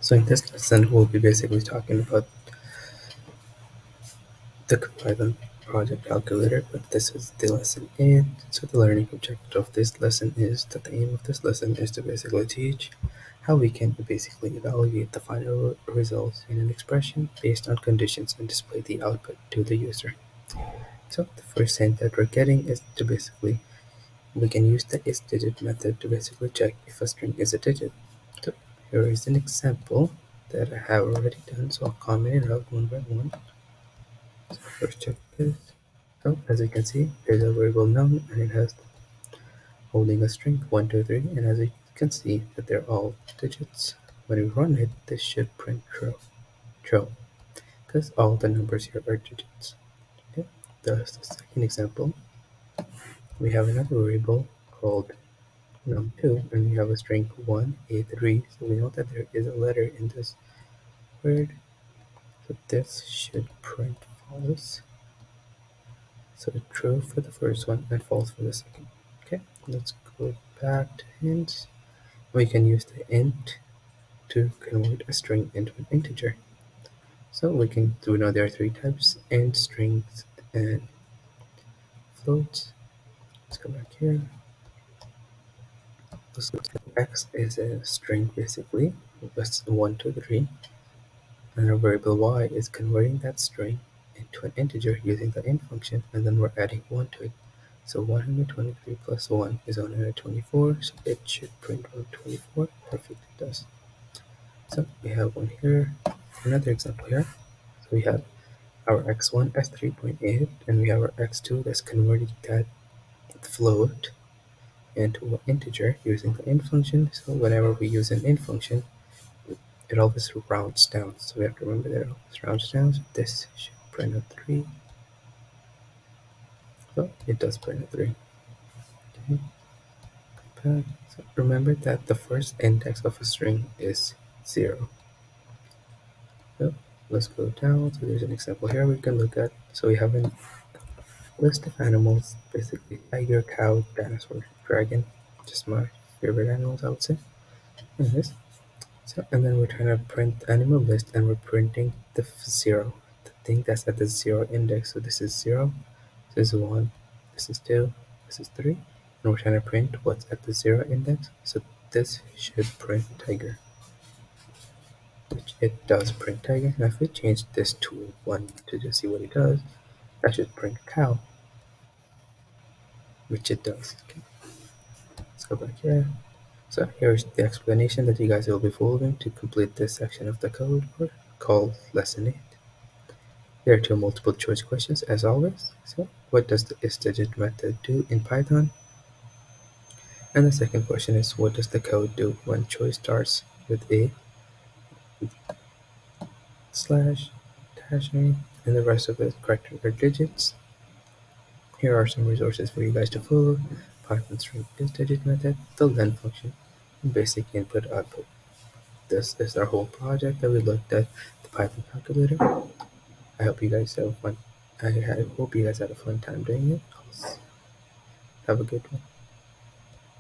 So in this lesson, we'll be basically talking about the Python project calculator, but this is the lesson in. So the learning objective of this lesson is that the aim of this lesson is to basically teach how we can basically evaluate the final results in an expression based on conditions and display the output to the user. So the first hint that we're getting is to basically, we can use the isDigit method to basically check if a string is a digit. So here is an example that I have already done, so I'll comment it out one by one. So first check this. So as you can see, there's a variable num and it has holding a string 1, 2, 3, and as you can see that they're all digits. When we run it, this should print true, because all the numbers here are digits. Okay. Thus the second example, we have another variable called num2 and we have a string 1, a 3, so we know that there is a letter in this word, so this should print false. So true for the first one and false for the second. Okay, let's go back to hints. We can use the int to convert a string into an integer. So we know there are three types: int, strings, and floats. Let's go back here. So x is a string basically. That's 1, 2, 3. And our variable y is converting that string into an integer using the int function, and then we're adding 1 to it. So 123 plus 1 is 124, so it should print 124. Perfect, it does. So we have one here, another example here. So we have our x1 as 3.8, and we have our x2 that's converting that float into an integer using the int function. So whenever we use an int function, it always rounds down. So we have to remember that it always rounds down. So this should print a 3. So it does print a 3. Okay. So remember that the first index of a string is 0. So let's go down. So there's an example here we can look at. So we have a list of animals, basically tiger, cow, dinosaur, dragon, just my favorite animals, I would say. Anyways, so and then we're trying to print the animal list, and we're printing the 0, the thing that's at the 0 index. So this is 0, this is 1, this is 2, this is 3, and we're trying to print what's at the 0 index. So this should print tiger, which it does print tiger. Now if we change this to 1 to just see what it does, that should print cow, which it does. Okay. Let's go back here. So here's the explanation that you guys will be following to complete this section of the code, or called lesson 8. There are two multiple choice questions as always. So what does the isDigit method do in Python? And the second question is, what does the code do when choice starts with a slash dash name and the rest of the characters are digits? Here are some resources for you guys to follow: Python string isDigit method, the len function, and basic input output. This is our whole project that we looked at, the Python calculator. I hope you guys have fun. I hope you guys had a fun time doing it. Have a good one.